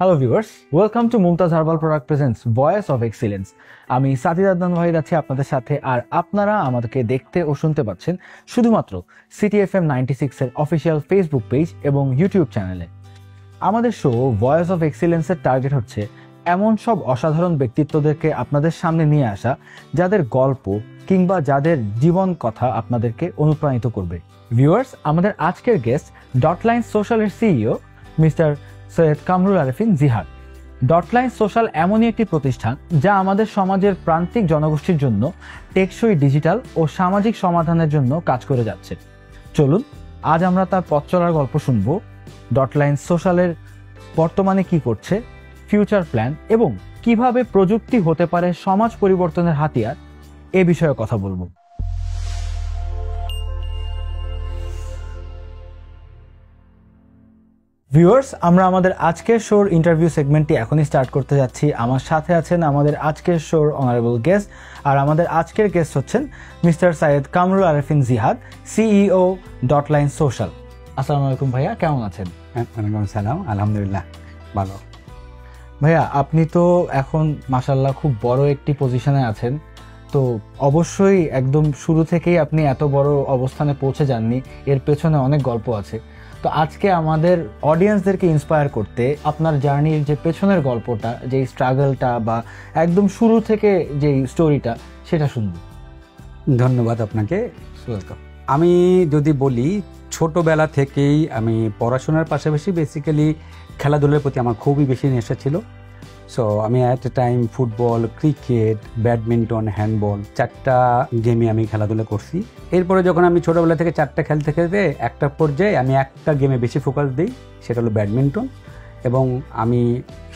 Hello viewers, welcome to Mumtaz herbal product presents voice of excellence. আমি সাজিদ আদনান ওয়াহিদ আছি আপনাদের সাথে, আর আপনারা আমাদেরকে দেখতে ও শুনতে পাচ্ছেন শুধুমাত্র সিটিএফএম 96 এর অফিসিয়াল ফেসবুক পেজ এবং ইউটিউব চ্যানেলে। আমাদের শো ভয়েস অফ এক্সিলেন্সের টার্গেট হচ্ছে এমন সব অসাধারণ ব্যক্তিত্বদেরকে আপনাদের সামনে নিয়ে আসা, যাদের গল্প কিংবা যাদের জীবন কথা আপনাদেরকে অনুপ্রাণিত করবে। ভিউয়ার্স, আমাদের আজকের গেস্ট ডটলাইন সোশ্যালের CEO mister Syed Kamrul Arefin Jihad. Dotline social এমনই একটি প্রতিষ্ঠান যা আমাদের সমাজের প্রান্তিক জনগোষ্ঠীর জন্য টেকসই ডিজিটাল ও সামাজিক সমাধানের জন্য কাজ করে যাচ্ছে। চলুন আজ আমরা তার পথ চলার গল্প শুনব, ডটলাইন সোশ্যালের বর্তমানে কি করছে, ফিউচার প্ল্যান এবং কিভাবে প্রযুক্তি হতে পারে সমাজ পরিবর্তনের হাতিয়ার, এ বিষয়ে কথা বলবো। ভিউয়ার্স, আমরা আমাদের আজকের শোর ইন্টারভিউ সেগমেন্টটি এখনই স্টার্ট করতে যাচ্ছি। আমার সাথে আছেন আমাদের আজকের শোর অনারেবল গেস্ট, আর আমাদের আজকের গেস্ট হচ্ছেন মিস্টার সৈয়দ কামরুল আরেফিন জিহাদ, সিইও ডটলাইন সোশ্যাল। আসসালামু আলাইকুম ভাইয়া, কেমন আছেন? ওয়ালাইকুম সালাম, আলহামদুলিল্লাহ ভালো। ভাইয়া, আপনি তো এখন মাশাআল্লাহ খুব বড় একটি পজিশনে আছেন, তো অবশ্যই একদম শুরু থেকেই আপনি এত বড় অবস্থানে পৌঁছে যাননি, এর পেছনে অনেক গল্প আছে। তো আজকে আমাদের অডিয়েন্সদেরকে ইন্সপায়ার করতে আপনার জার্নির যে পেছনের গল্পটা, যে স্ট্রাগলটা বা একদম শুরু থেকে যে স্টোরিটা, সেটা শুনবো। ধন্যবাদ আপনাকে। ওয়েলকাম। আমি যদি বলি, ছোটবেলা থেকেই আমি পড়াশোনার পাশাপাশি বেসিক্যালি খেলাধুলার প্রতি আমার খুবই বেশি নেশা ছিল। সো আমি at a time football, cricket, badminton, handball 4টা গেমে আমি খেলাধুলা করছি। এরপরে যখন আমি ছোটোবেলা থেকে 4টা খেলতে খেলতে একটা পর্যায়ে আমি একটা গেমে বেশি ফোকাস দিই, সেটা হলো ব্যাডমিন্টন। এবং আমি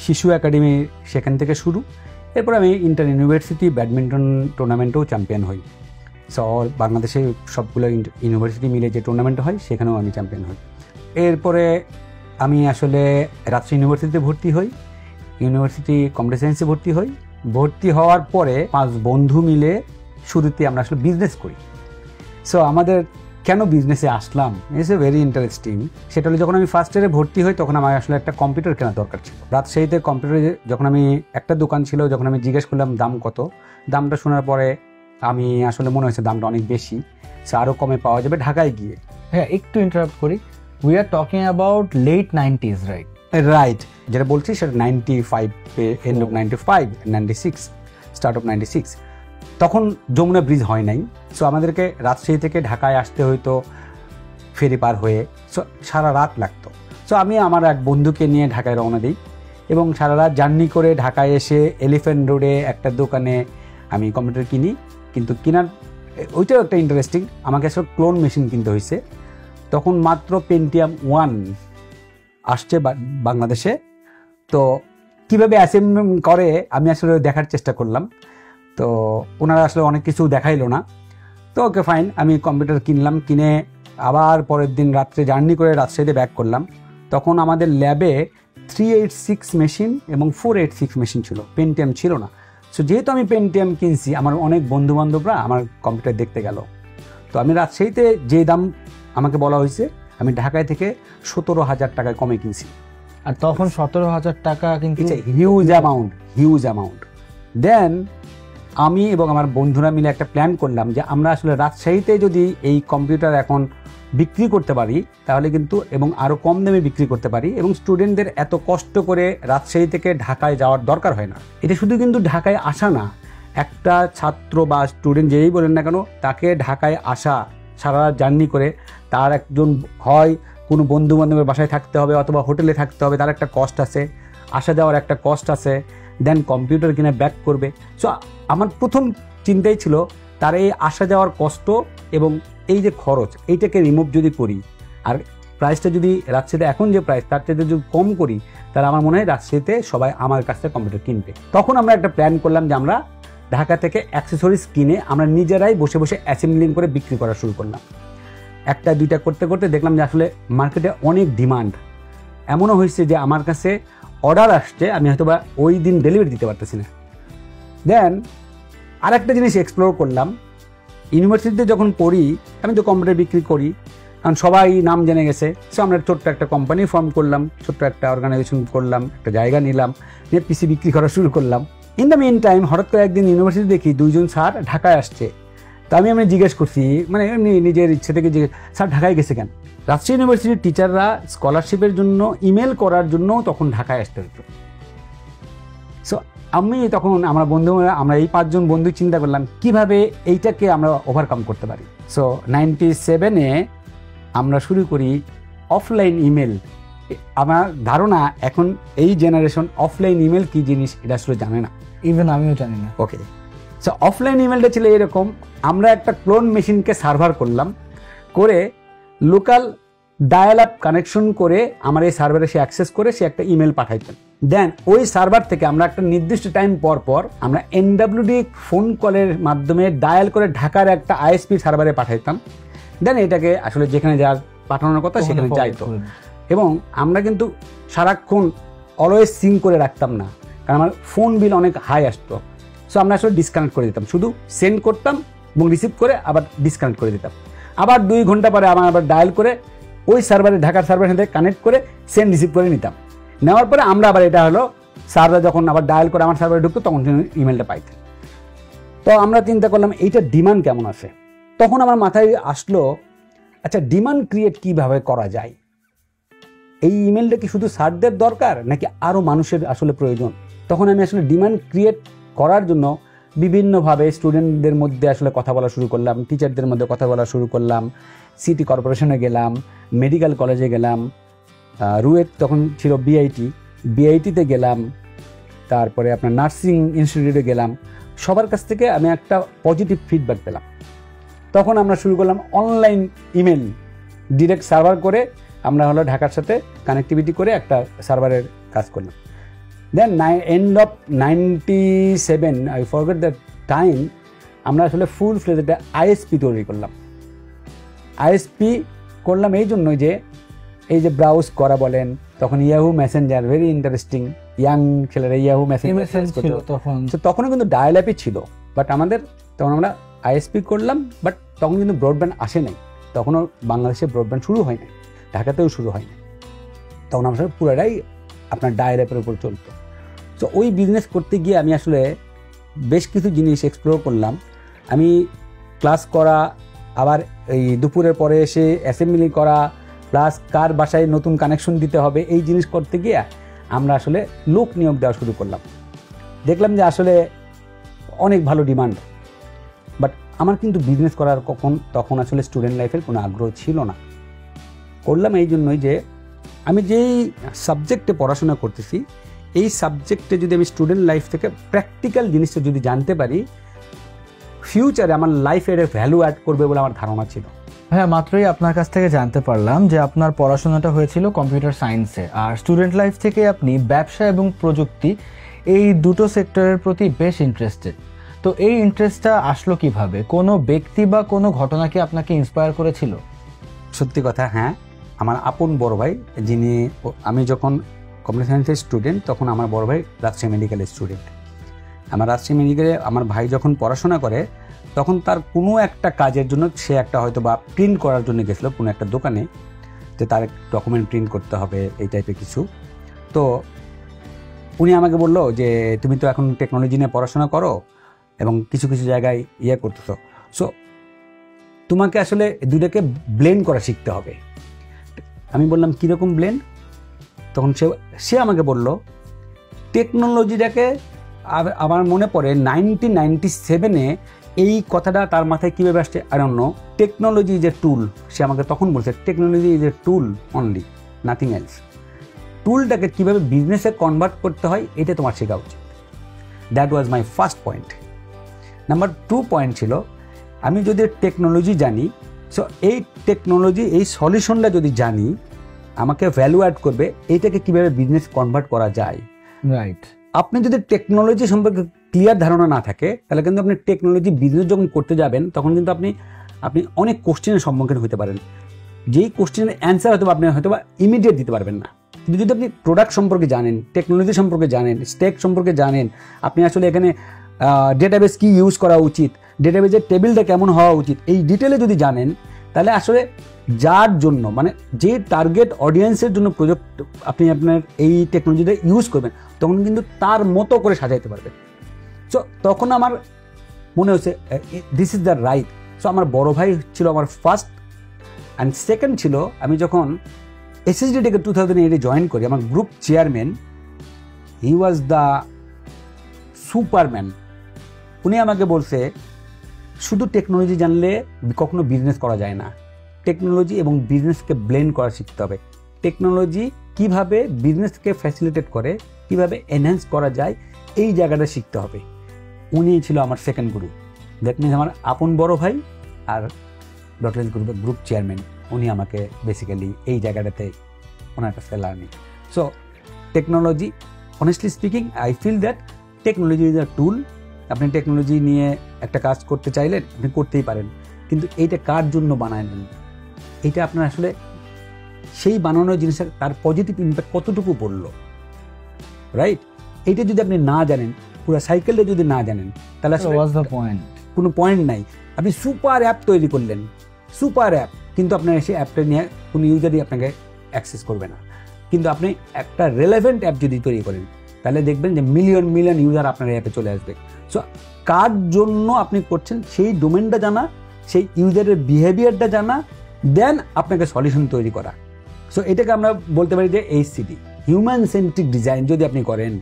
শিশু একাডেমি সেখান থেকে শুরু। এরপর আমি ইন্টার ইউনিভার্সিটি ব্যাডমিন্টন টুর্নামেন্টেও চ্যাম্পিয়ন হই। সো বাংলাদেশে সবগুলো ইউনিভার্সিটি মিলে যে টুর্নামেন্ট হয় সেখানেও আমি চ্যাম্পিয়ন হই। এরপরে আমি আসলে রাজশাহী ইউনিভার্সিটিতে ভর্তি হই, ইউনিভার্সিটি কম্পিউটার সায়েন্সে ভর্তি হই। ভর্তি হওয়ার পরে 5 বন্ধু মিলে শুরুতে আমরা আসলে বিজনেস করি। সো আমাদের কেন বিজনেসে আসলাম, ইটস এ ভেরি ইন্টারেস্টিং। সেটা হলো, যখন আমি ফার্স্ট ইয়ারে ভর্তি হই তখন আমার আসলে একটা কম্পিউটার কেনার দরকার ছিল। রাজশাহীতে কম্পিউটারে যখন আমি একটা দোকান ছিল, যখন আমি জিজ্ঞেস করলাম দাম কত, দামটা শোনার পরে আমি আসলে মনে হয়েছে দামটা অনেক বেশি, সে আরও কমে পাওয়া যাবে ঢাকায় গিয়ে। হ্যাঁ, একটু ইন্টারাপ্ট করি, we are talking about late 90s, right? Right, যেটা বলছি সেটা 95, এন্ড অফ 95, 96, স্টার্ট অফ 96। তখন যমুনা ব্রিজ হয় নাই। সো আমাদেরকে রাজশাহী থেকে ঢাকায় আসতে হইতো ফেরি পার হয়ে, সো সারা রাত লাগতো। সো আমি আমার এক বন্ধুকে নিয়ে ঢাকায় রওনা দিই এবং সারা রাত জার্নি করে ঢাকায় এসে এলিফ্যান্ট রোডে একটা দোকানে আমি কম্পিউটার কিনি। কিন্তু কেনার ওইটাও একটা ইন্টারেস্টিং, আমাকে আসলে ক্লোন মেশিন কিনতে হয়েছে। তখন মাত্র পেন্টিয়াম 1 আসছে বাংলাদেশে। তো কীভাবে অ্যাসেম্বলি করে আমি আসলে দেখার চেষ্টা করলাম। তো ওনারা আসলে অনেক কিছু দেখাইলো না। তো ওকে ফাইন, আমি কম্পিউটার কিনলাম। কিনে আবার পরের দিন রাত্রে জার্নি করে রাজশাহীতে ব্যাক করলাম। তখন আমাদের ল্যাবে 386 মেশিন এবং 486 মেশিন ছিল, পেন্টিয়াম ছিল না। সো যেহেতু আমি পেন্টিয়াম কিনছি, আমার অনেক বন্ধুবান্ধবরা আমার কম্পিউটার দেখতে গেল। তো আমি রাজশাহীতে যে দাম আমাকে বলা হয়েছে, আমি ঢাকায় থেকে 17,000 টাকায় কমে কিনছি। আর তখন 17,000 টাকা কিন্তু হিউজ অ্যামাউন্ট। দেন আমি এবং আমার বন্ধুরা মিলে একটা প্ল্যান করলাম যে আমরা আসলে রাজশাহীতে যদি এই কম্পিউটার এখন বিক্রি করতে পারি তাহলে কিন্তু, এবং আরও কম দামে বিক্রি করতে পারি, এবং স্টুডেন্টদের এত কষ্ট করে রাজশাহী থেকে ঢাকায় যাওয়ার দরকার হয় না। এটা শুধু কিন্তু ঢাকায় আসা না, একটা ছাত্র বা স্টুডেন্ট যেই বলেন না কেন, তাকে ঢাকায় আসা, সারা রাত জার্নি করে, তার একজন হয় কোনো বন্ধু বান্ধবের বাসায় থাকতে হবে অথবা হোটেলে থাকতে হবে, তার একটা কস্ট আছে, আসা যাওয়ার একটা কস্ট আছে, দেন কম্পিউটার কিনে ব্যাক করবে। সো আমার প্রথম চিন্তাই ছিল তার এই আসা যাওয়ার কষ্ট এবং এই যে খরচ, এইটাকে রিমুভ যদি করি, আর প্রাইসটা যদি রাজশাহীতে এখন যে প্রাইস তার থেকে যদি কম করি, তাহলে আমার মনে হয় রাজশাহীতে সবাই আমার কাছ থেকে কম্পিউটার কিনবে। তখন আমরা একটা প্ল্যান করলাম যে আমরা ঢাকা থেকে অ্যাক্সেসরিজ কিনে আমরা নিজেরাই বসে বসে অ্যাসেম্বলিং করে বিক্রি করা শুরু করলাম। একটা দুইটা করতে করতে দেখলাম যে আসলে মার্কেটে অনেক ডিমান্ড। এমনও হয়েছে যে আমার কাছে অর্ডার আসছে, আমি হয়তো বা ওই দিন ডেলিভারি দিতে পারতেছি না। দেন আরেকটা জিনিস এক্সপ্লোর করলাম, ইউনিভার্সিটিতে যখন পড়ি, আমি তো কম্পিউটার বিক্রি করি, কারণ সবাই নাম জেনে গেছে। সো আমরা ছোট্ট একটা কোম্পানি ফর্ম করলাম, ছোট্ট একটা অর্গানাইজেশন করলাম, একটা জায়গা নিলাম, নিয়ে পিসি বিক্রি করা শুরু করলাম। ইন দ্য মেইন টাইম হঠাৎ করে একদিন ইউনিভার্সিটি দেখি 2 জন স্যার ঢাকায় আসছে। তো আমি জিজ্ঞেস করছি, মানে নিজের ইচ্ছে থেকে যে স্যার ঢাকায় গেছে কেন? রাজশাহী ইউনিভার্সিটির টিচাররা স্কলারশিপের জন্য ইমেল করার জন্য তখন ঢাকায় আসতে হতো। সো আমি তখন আমরা এই 5 জন বন্ধু চিন্তা করলাম কিভাবে এইটাকে আমরা ওভারকাম করতে পারি। সো 97-এ আমরা শুরু করি অফলাইন ইমেল। আমার ধারণা এখন এই জেনারেশন অফলাইন ইমেল কি জিনিস এটা আসলে জানে না, ইভেন আমিও জানি না। ওকে, সো অফলাইন ইমেলটা ছিল এরকম, আমরা একটা ক্লোন মেশিনকে সার্ভার করলাম, করে লোকাল ডায়াল আপ কানেকশন করে আমার এই সার্ভারে সে অ্যাক্সেস করে সে একটা ইমেল পাঠাইতেন। দেন ওই সার্ভার থেকে আমরা একটা নির্দিষ্ট টাইম পর পর আমরা এনডব্লিউডি ফোন কলের মাধ্যমে ডায়াল করে ঢাকার একটা আইএসপি সার্ভারে পাঠাইতাম। দেন এটাকে আসলে যেখানে যা পাঠানোর কথা সেখানে যাইতো। এবং আমরা কিন্তু সারাক্ষণ অলওয়েজ সিং করে রাখতাম না, কারণ আমার ফোন বিল অনেক হাই আসতো। সো আমরা আসলে ডিসকানেক্ট করে দিতাম, শুধু সেন্ড করতাম এবং রিসিভ করে আবার ডিসকানেক্ট করে দিতাম। আবার 2 ঘন্টা পরে আবার ডায়াল করে ওই সার্ভারে ঢাকার সার্ভারের সাথে কানেক্ট করে সেন্ড রিসিভ করে নিতাম। নেওয়ার পরে আমরা আবার এটা হলো সার্ভার যখন আবার ডায়াল করে আমার সার্ভারে ঢুকতো তখন ইমেলটা পাইতাম। তো আমরা চিন্তা করলাম এইটার ডিমান্ড কেমন আছে। তখন আমার মাথায় আসলো, আচ্ছা ডিমান্ড ক্রিয়েট কিভাবে করা যায়? এই ইমেলটা কি শুধু স্যারদের দরকার নাকি আরও মানুষের আসলে প্রয়োজন? তখন আমি আসলে ডিমান্ড ক্রিয়েট করার জন্য বিভিন্নভাবে স্টুডেন্টদের মধ্যে আসলে কথা বলা শুরু করলাম, টিচারদের মধ্যে কথা বলা শুরু করলাম, সিটি কর্পোরেশনে গেলাম, মেডিকেল কলেজে গেলাম, রুয়েট তখন ছিল বিআইটিতে গেলাম, তারপরে আপনার নার্সিং ইনস্টিটিউটে গেলাম। সবার কাছ থেকে আমি একটা পজিটিভ ফিডব্যাক পেলাম। তখন আমরা শুরু করলাম অনলাইন ইমেল ডিরেক্ট সার্ভার করে, আমরা হলো ঢাকার সাথে কানেক্টিভিটি করে একটা সার্ভারের কাজ করলাম। Then end of 97, I forget the time, আমরা আসলে ফুল ফ্লেজ একটা আইএসপি তৈরি করলাম। আইএসপি করলাম এই জন্যই যে এই যে ব্রাউজ করা বলেন, তখন Yahoo Messenger very interesting, young ছেলেরা ইয়াহু মেসেঞ্জার ছিল তখনও কিন্তু ডায়াল অ্যাপই ছিল। বাট আমাদের তখন আমরা আইএসপি করলাম, বাট তখন কিন্তু ব্রডব্যান্ড আসে নাই, তখনও বাংলাদেশে ব্রডব্যান্ড শুরু হয় নাই, ঢাকাতেও শুরু হয় নাই। তখন আমরা পুরোটাই আপনার ডায়াল অ্যাপের উপর চলতো। তো ওই বিজনেস করতে গিয়ে আমি আসলে বেশ কিছু জিনিস এক্সপ্লোর করলাম। আমি ক্লাস করা, আবার এই দুপুরের পরে এসে অ্যাসেম্বলি করা, প্লাস কার বাসায় নতুন কানেকশন দিতে হবে, এই জিনিস করতে গিয়ে আমরা আসলে লোক নিয়োগ দেওয়া শুরু করলাম। দেখলাম যে আসলে অনেক ভালো ডিমান্ড, বাট আমার কিন্তু বিজনেস করার তখন আসলে স্টুডেন্ট লাইফের কোনো আগ্রহ ছিল না। করলাম এই জন্যই যে আমি যেই সাবজেক্টে পড়াশোনা করতেছি, এই সাবজেক্টে যদি আমি স্টুডেন্ট লাইফ থেকে প্র্যাকটিক্যাল জিনিসটা যদি জানতে পারি, ফিউচারে আমার লাইফের ভ্যালু অ্যাড করবে বলে আমার ধারণা ছিল। হ্যাঁ, মাত্রই আপনার কাছ থেকে জানতে পারলাম যে আপনার পড়াশোনাটা হয়েছিল কম্পিউটার সায়েন্সে, আর স্টুডেন্ট লাইফ থেকে আপনি ব্যবসা এবং প্রযুক্তি এই দুটো সেক্টরের প্রতি বেশ ইন্টারেস্টেড। তো এই ইন্টারেস্টটা আসলো কিভাবে? কোনো ব্যক্তি বা কোনো ঘটনা কি আপনাকে ইন্সপায়ার করেছিল? সত্যি কথা, হ্যাঁ, আমার আপন বড় ভাই, যিনি, আমি যখন কম্পিউটার সায়েন্সের স্টুডেন্ট তখন আমার বড় ভাই রাজশাহী মেডিকেলের স্টুডেন্ট। আমার রাজশাহী মেডিকেলে আমার ভাই যখন পড়াশোনা করে তখন তার কোনো একটা কাজের জন্য সে একটা হয়তো বা প্রিন্ট করার জন্য গেছিলো কোনো একটা দোকানে, যে তার ডকুমেন্ট প্রিন্ট করতে হবে এই টাইপের কিছু। তো উনি আমাকে বললো যে তুমি তো এখন টেকনোলজি নিয়ে পড়াশোনা করো এবং কিছু কিছু জায়গায় করতেছো, সো তোমাকে আসলে দুটাকে ব্লেন্ড করা শিখতে হবে। আমি বললাম কীরকম ব্লেন্ড? তখন সে আমাকে বলল টেকনোলজিটাকে, আমার মনে পড়ে 1997-এ এই কথাটা তার মাথায় কীভাবে আসছে আর অন্য, টেকনোলজি ইজ এ টুল। সে আমাকে তখন বলছে technology is a tool only, nothing else. টুলটাকে কীভাবে বিজনেসে কনভার্ট করতে হয় এটা তোমার শেখা উচিত। That was my first point. Number 2 point ছিল, আমি যদি টেকনোলজি জানি, সো এই টেকনোলজি, এই সলিউশনটা যদি জানি আমাকে ভ্যালু অ্যাড করবে, এইটাকে কীভাবে বিজনেস কনভার্ট করা যায়। রাইট। আপনি যদি টেকনোলজি সম্পর্কে ক্লিয়ার ধারণা না থাকে তাহলে কিন্তু আপনি টেকনোলজি বিজনেস যখন করতে যাবেন তখন কিন্তু আপনি অনেক কোশ্চেনের সম্মুখীন হতে পারেন, যেই কোশ্চেনের অ্যান্সার হয়তো আপনি হয়তো বা ইমিডিয়েট দিতে পারবেন না। কিন্তু যদি আপনি প্রোডাক্ট সম্পর্কে জানেন, টেকনোলজি সম্পর্কে জানেন, স্টেক সম্পর্কে জানেন, আপনি আসলে এখানে ডেটাবেস কি ইউজ করা উচিত, ডেটাবেসের টেবিলটা কেমন হওয়া উচিত, এই ডিটেলে যদি জানেন তাহলে আসলে যার জন্য মানে যে টার্গেট অডিয়েন্সের জন্য প্রজেক্ট আপনি আপনার এই টেকনোলজিটা ইউজ করবেন, তখন কিন্তু তার মতো করে সাজাইতে পারবেন। সো তখন আমার মনে হচ্ছে this is the right. So আমার বড় ভাই ছিল আমার ফার্স্ট, অ্যান্ড সেকেন্ড ছিল আমি যখন SSD টেকে 2008 জয়েন করি, আমার group chairman, he was the Superman. উনি আমাকে বলছে শুধু টেকনোলজি জানলে কখনো বিজনেস করা যায় না, টেকনোলজি এবং বিজনেসকে ব্লেন্ড করা শিখতে হবে। টেকনোলজি কিভাবে বিজনেসকে ফ্যাসিলিটেট করে, কিভাবে এনহ্যান্স করা যায়, এই জায়গাটা শিখতে হবে। উনি ছিল আমার সেকেন্ড গুরু। দ্যাট মিনস আমার আপন বড় ভাই আর ডটলেন্স গ্রুপের গ্রুপ চেয়ারম্যান, উনি আমাকে বেসিক্যালি এই জায়গাটাতে ওনার কাছে learning. So technology, honestly speaking, I feel that technology is a tool. আপনি টেকনোলজি নিয়ে একটা কাজ করতে চাইলেন, আপনি করতেই পারেন, কিন্তু এইটা কার জন্য বানালেন, এইটা আপনার আসলে সেই বানানোর জিনিসটা তার পজিটিভ ইম্প্যাক্ট কতটুকু পড়লো, রাইট? এইটা যদি আপনি না জানেন, পুরো সাইকেলটা যদি না জানেন, তাহলে আসলে কোনো পয়েন্ট নাই। আপনি সুপার অ্যাপ তৈরি করলেন, সুপার অ্যাপ, কিন্তু আপনার সেই অ্যাপটা নিয়ে কোনো ইউজারই আপনাকে অ্যাক্সেস করবে না। কিন্তু আপনি একটা রেলেভেন্ট অ্যাপ যদি তৈরি করেন, তাহলে দেখবেন যে মিলিয়ন মিলিয়ন ইউজার আপনার অ্যাপে চলে আসবে। সো কার জন্য আপনি করছেন সেই ডোমেনটা জানা, সেই ইউজারের বিহেভিয়ারটা জানা, দেন আপনাকে সলিউশন তৈরি করা। সো এটাকে আমরা বলতে পারি যে HCD, হিউম্যান সেন্ট্রিক ডিজাইন। যদি আপনি করেন,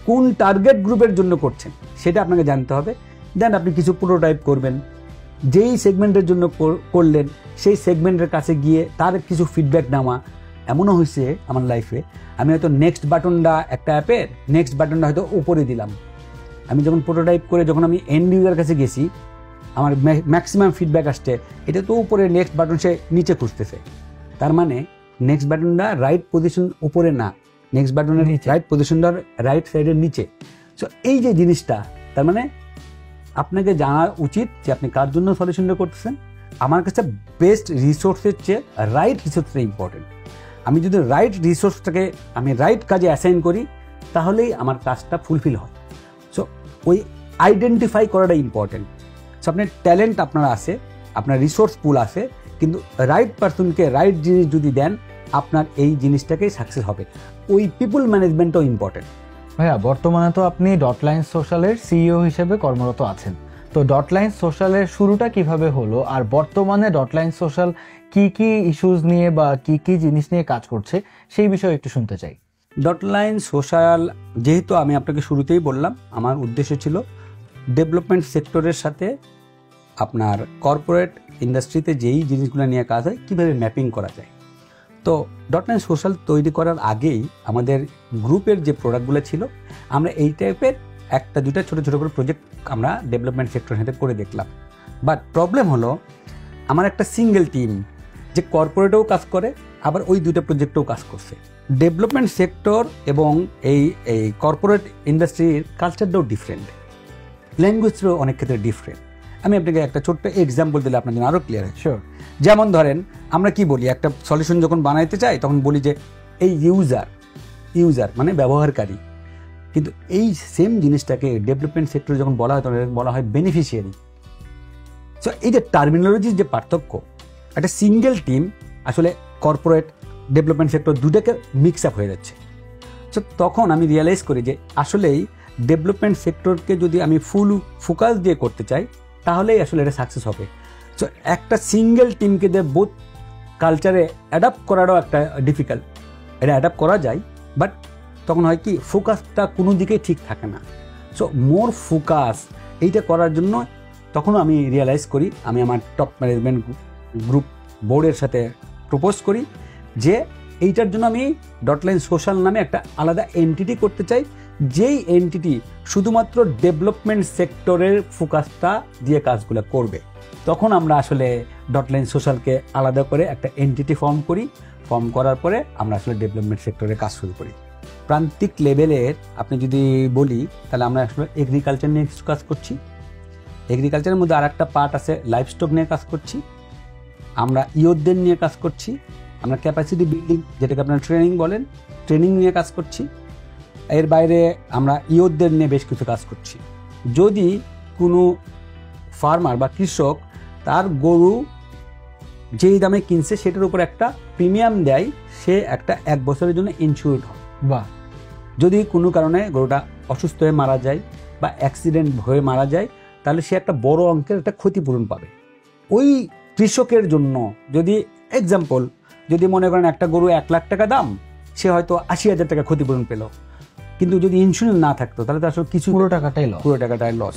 কোন টার্গেট গ্রুপের জন্য করছেন সেটা আপনাকে জানতে হবে। দেন আপনি কিছু প্রোটোটাইপ করবেন, যেই সেগমেন্টের জন্য করলেন সেই সেগমেন্টের কাছে গিয়ে তার কিছু ফিডব্যাক নেওয়া। এমনও হয়েছে আমার লাইফে, আমি হয়তো নেক্সট বাটনটা একটা অ্যাপের নেক্সট বাটনটা হয়তো উপরে দিলাম, আমি যখন প্রোটোটাইপ করে যখন আমি এন্ড ইউজার কাছে গেছি, আমার ম্যাক্সিমাম ফিডব্যাক আসছে এটা তো উপরে, নেক্সট বাটন সে নিচে খুঁজতেছে। তার মানে নেক্সট বাটনটা রাইট পজিশন উপরে না, নেক্সট বাটনের রাইট পজিশনটার রাইট সাইডের নিচে। সো এই যে জিনিসটা, তার মানে আপনাকে জানা উচিত যে আপনি কার জন্য সলিউশনটা করতেছেন। আমার কাছে বেস্ট রিসোর্সের চেয়ে রাইট রিসোর্সটা ইম্পর্টেন্ট। আমি যদি রাইট রিসোর্সটাকে আমি রাইট কাজে অ্যাসাইন করি, তাহলেই আমার কাজটা ফুলফিল হয়। সো ওই আইডেন্টিফাই করাটা ইম্পর্টেন্ট। সো আপনার ট্যালেন্ট আপনার আছে, আপনার রিসোর্স পুল আছে, কিন্তু রাইট পারসনকে রাইট জিনিস যদি দেন, আপনার এই জিনিসটাকেই সাকসেস হবে। ওই পিপুল ম্যানেজমেন্টও ইম্পর্টেন্ট। ভাইয়া, বর্তমানে তো আপনি ডটলাইন সোশ্যালের CEO হিসেবে কর্মরত আছেন, তো ডটলাইন সোশ্যালের শুরুটা কিভাবে হলো, আর বর্তমানে ডটলাইন সোশ্যাল কি কি ইস্যুস নিয়ে বা কি কি জিনিস নিয়ে কাজ করছে, সেই বিষয়ে একটু শুনতে চাই। ডটলাইন সোশ্যাল, যেহেতু আমি আপনাকে শুরুতেই বললাম, আমার উদ্দেশ্য ছিল ডেভেলপমেন্ট সেক্টরের সাথে আপনার কর্পোরেট ইন্ডাস্ট্রিতে যেই জিনিসগুলো নিয়ে কাজ হয় কীভাবে ম্যাপিং করা যায়। তো ডটলাইন সোশ্যাল তৈরি করার আগেই আমাদের গ্রুপের যে প্রোডাক্টগুলো ছিল, আমরা এই টাইপের একটা দুটা ছোটো ছোটো করে প্রজেক্ট আমরা ডেভেলপমেন্ট সেক্টরের সাথে করে দেখলাম। বাট প্রবলেম হলো, আমার একটা সিঙ্গেল টিম যে কর্পোরেটেও কাজ করে, আবার ওই দুটো প্রজেক্টেও কাজ করছে। ডেভেলপমেন্ট সেক্টর এবং এই কর্পোরেট ইন্ডাস্ট্রির কালচারটাও ডিফারেন্ট, ল্যাঙ্গুয়েজটাও অনেক ক্ষেত্রে ডিফারেন্ট। আমি আপনাকে একটা ছোট্ট এক্সাম্পল দিলে আপনার জন্য আরও ক্লিয়ার হয়। শিওর। যেমন ধরেন, আমরা কি বলি, একটা সলিউশন যখন বানাইতে চাই তখন বলি যে এই ইউজার মানে ব্যবহারকারী, কিন্তু এই সেম জিনিসটাকে ডেভেলপমেন্ট সেক্টরে যখন বলা হয় তখন বলা হয় বেনিফিশিয়ারি। সো এই যে টার্মিনোলজির যে পার্থক্য, একটা সিঙ্গেল টিম আসলে কর্পোরেট ডেভেলপমেন্ট সেক্টর দুটাকে মিক্স আপ হয়ে যাচ্ছে। সো তখন আমি রিয়েলাইজ করি যে আসলেই ডেভেলপমেন্ট সেক্টরকে যদি আমি ফুল ফোকাস দিয়ে করতে চাই, তাহলেই আসলে এটা সাকসেস হবে। সো একটা সিঙ্গেল টিমকে দিয়ে বোথ কালচারে অ্যাডাপ্ট করাটাও একটা ডিফিকাল্ট। এটা অ্যাডাপ্ট করা যায়, বাট তখন হয় কি, ফোকাসটা কোনো দিকেই ঠিক থাকে না। সো মোর ফোকাস এইটা করার জন্য তখনও আমি রিয়েলাইজ করি, আমি আমার টপ ম্যানেজমেন্ট গ্রুপ বোর্ডের সাথে প্রপোজ করি যে এইটার জন্য আমি ডটলাইন সোশ্যাল নামে একটা আলাদা এন্টিটি করতে চাই, যেই এন্টিটি শুধুমাত্র ডেভেলপমেন্ট সেক্টরের ফোকাসটা দিয়ে কাজগুলো করবে। তখন আমরা আসলে ডটলাইন সোশ্যালকে আলাদা করে একটা এন্টিটি ফর্ম করি। ফর্ম করার পরে আমরা আসলে ডেভেলপমেন্ট সেক্টরে কাজ শুরু করি। প্রান্তিক লেভেলের আপনি যদি বলি, তাহলে আমরা আসলে এগ্রিকালচার নিয়ে কিছু কাজ করছি। এগ্রিকালচারের মধ্যে আর একটা পার্ট আছে, লাইভস্টক নিয়ে কাজ করছি। আমরা ইয়ুথদের নিয়ে কাজ করছি। আমরা ক্যাপাসিটি বিল্ডিং, যেটাকে আপনারা ট্রেনিং বলেন, ট্রেনিং নিয়ে কাজ করছি। এর বাইরে আমরা ইয়ুথদের নিয়ে বেশ কিছু কাজ করছি। যদি কোনো ফার্মার বা কৃষক তার গরু যেই দামে কিনছে সেটার উপর একটা প্রিমিয়াম দেয়, সে একটা 1 বছরের জন্য ইনস্যুরড হয়। বাহ, যদি কোনো কারণে গরুটা অসুস্থ হয়ে মারা যায় বা অ্যাক্সিডেন্ট হয়ে মারা যায়, তাহলে সে একটা বড় অঙ্কের একটা ক্ষতিপূরণ পাবে। ওই কৃষকের জন্য যদি এক্সাম্পল, যদি মনে করেন একটা গরু 1 লাখ টাকা দাম, সে হয়তো 80,000 টাকা ক্ষতিপূরণ পেল, কিন্তু যদি ইন্স্যুরেন্স না থাকতো তাহলে তো আসলে কিছু পুরো টাকাটাই লস। পুরো টাকাটাই লস।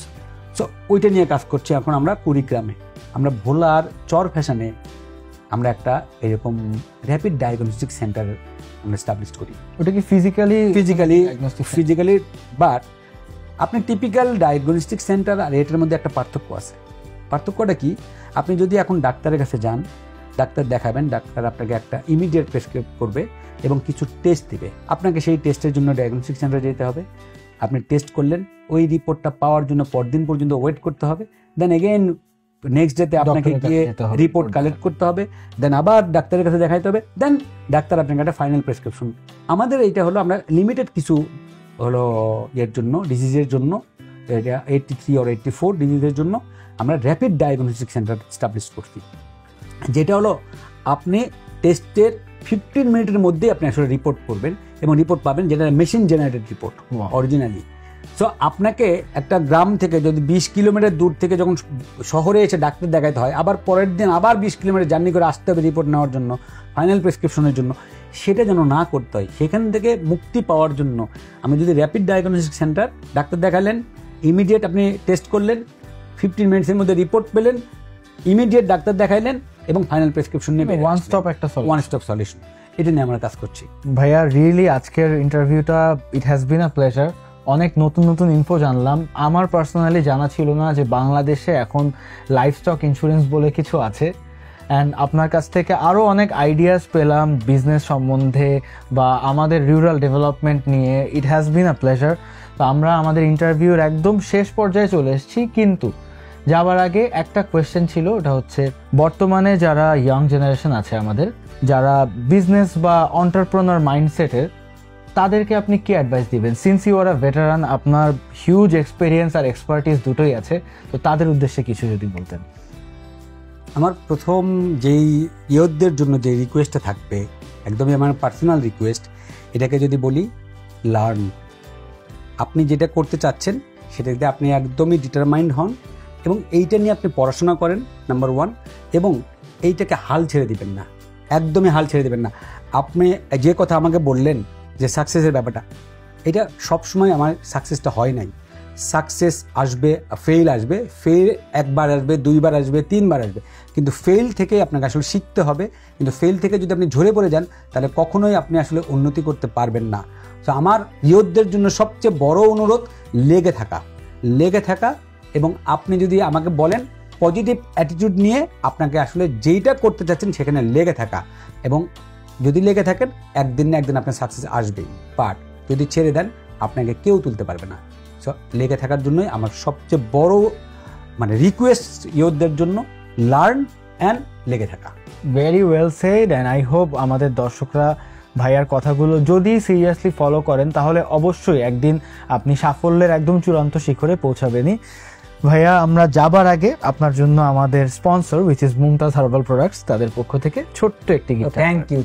সো ওইটা নিয়ে কাজ করছি এখন আমরা কুড়িগ্রামে। আমরা ভোলার চর ফ্যাশনে আমরা একটা এরকম র্যাপিড ডায়াগনস্টিক সেন্টার আমরা এস্টাবলিশ করি। ওটা কি ফিজিক্যালি বাট আপনি টিপিক্যাল ডায়াগনস্টিক সেন্টার আর এটার মধ্যে একটা পার্থক্য আছে। পার্থক্যটা কি? আপনি যদি এখন ডাক্তারের কাছে যান, ডাক্তার দেখাবেন, ডাক্তার আপনাকে একটা ইমিডিয়েট প্রেসক্রাইব করবে এবং কিছু টেস্ট দিবে। আপনাকে সেই টেস্টের জন্য ডায়াগনস্টিক সেন্টারে যেতে হবে। আপনি টেস্ট করলেন, ওই রিপোর্টটা পাওয়ার জন্য পরদিন পর্যন্ত ওয়েট করতে হবে। দেন এগেইন নেক্সট ডেতে আপনাকে গিয়ে রিপোর্ট কালেক্ট করতে হবে, দেন আবার ডাক্তারের কাছে দেখাইতে হবে, দেন ডাক্তার আপনাকে একটা ফাইনাল প্রেসক্রিপশন। আমাদের এইটা হলো আমরা লিমিটেড কিছু হলো এর জন্য, ডিজিজের জন্য, এটা 83 or 84 ডিজিজের জন্য আমরা র্যাপিড ডায়াগনস্টিক সেন্টার এস্টাবলিশ করছি, যেটা হলো আপনি টেস্টের 15 মিনিটের মধ্যে আপনি আসলে রিপোর্ট করবেন এবং রিপোর্ট পাবেন, যেটা machine generated report originally. So আপনাকে একটা গ্রাম থেকে যদি 20 কিলোমিটার দূর থেকে যখন শহরে এসে ডাক্তার দেখাতে হয়, আবার পরের দিন আবার 20 কিলোমিটার জার্নি করে আসতে হবে রিপোর্ট নেওয়ার জন্য, ফাইনাল প্রেসক্রিপশনের জন্য, সেটা যেন না করতে হয়। সেখান থেকে মুক্তি পাওয়ার জন্য আমি যদি র্যাপিড ডায়াগনস্টিক সেন্টার, ডাক্তার দেখালেন, ইমিডিয়েট আপনি টেস্ট করলেন, 15 মিনিটসের মধ্যে রিপোর্ট পেলেন, ইমিডিয়েট ডাক্তার দেখাইলেন এবং ফাইনাল প্রেসক্রিপশন নিয়ে ওয়ান স্টপ সলিউশন, এটা নিয়ে আমরা কাজ করছি। ভাইয়া রিয়েলি আজকের ইন্টারভিউটা it has been a pleasure. অনেক নতুন নতুন ইনফো জানলাম। আমার পার্সোনালি জানা ছিল না যে বাংলাদেশে এখন লাইভস্টক ইন্স্যুরেন্স বলে কিছু আছে, অ্যান্ড আপনার কাছ থেকে আরও অনেক আইডিয়াস পেলাম বিজনেস সম্বন্ধে বা আমাদের রুরাল ডেভেলপমেন্ট নিয়ে। It has been a pleasure. তো আমরা আমাদের ইন্টারভিউর একদম শেষ পর্যায়ে চলে এসেছি, কিন্তু যাবার আগে একটা কোয়েশ্চেন ছিল, ওটা হচ্ছে বর্তমানে যারা ইয়াং জেনারেশন আছে আমাদের, যারা বিজনেস বা এন্টারপ্রেনার মাইন্ডসেটের, তাদেরকে আপনি কি অ্যাডভাইস দিবেন? Since you are a veteran, আপনার হিউজ এক্সপিরিয়েন্স আর এক্সপার্টিস দুটোই আছে, তো তাদের উদ্দেশ্যে কিছু যদি বলতেন। আমার প্রথম যেই ইয়তদের জন্য যে রিকোয়েস্টটা থাকবে, একদমই আমার পার্সোনাল রিকোয়েস্ট, এটাকে যদি বলি, লার্ন। আপনি যেটা করতে চাচ্ছেন সেটাতে আপনি একদমই ডিটারমাইন্ড হন এবং এইটা নিয়ে আপনি পড়াশোনা করেন, নাম্বার 1, এবং এইটাকে হাল ছেড়ে দিবেন না, একদমই হাল ছেড়ে দিবেন না। আপনি যে কথা আমাকে বললেন যে সাকসেসের ব্যাপারটা, এটা সবসময় আমার সাকসেসটা হয় নাই। সাকসেস আসবে, ফেল আসবে, ফেল একবার আসবে, 2 বার আসবে, 3 বার আসবে, কিন্তু ফেল থেকে আপনাকে আসলে শিখতে হবে। কিন্তু ফেল থেকে যদি আপনি ঝরে পড়ে যান, তাহলে কখনোই আপনি আসলে উন্নতি করতে পারবেন না। তো আমার ইয়তদের জন্য সবচেয়ে বড় অনুরোধ লেগে থাকা, এবং আপনি যদি আমাকে বলেন পজিটিভ অ্যাটিটিউড নিয়ে আপনাকে আসলে যেইটা করতে চাচ্ছেন সেখানে লেগে থাকা, এবং যদি লেগে থাকেন একদিন না একদিন আপনার সাকসেস আসবেই। বাট যদি ছেড়ে দেন, আপনাকে কেউ তুলতে পারবে না। সো লেগে থাকার জন্যই আমার সবচেয়ে বড় রিকোয়েস্ট ইয়তদের জন্য, লার্ন অ্যান্ড লেগে থাকা। Very well said, and I hope আমাদের দর্শকরা ভাইয়ার কথাগুলো যদি সিরিয়াসলি ফলো করেন, তাহলে অবশ্যই একদিন আপনি সাফল্যের একদম চূড়ান্ত শিখরে পৌঁছাবেনই। ভাইয়া, আমরা যাবার আগে আপনার জন্য আমাদের sponsor which is Mumtaz herbal products, তাদের পক্ষ থেকে ছোট্ট একটি গিফট। Thank you.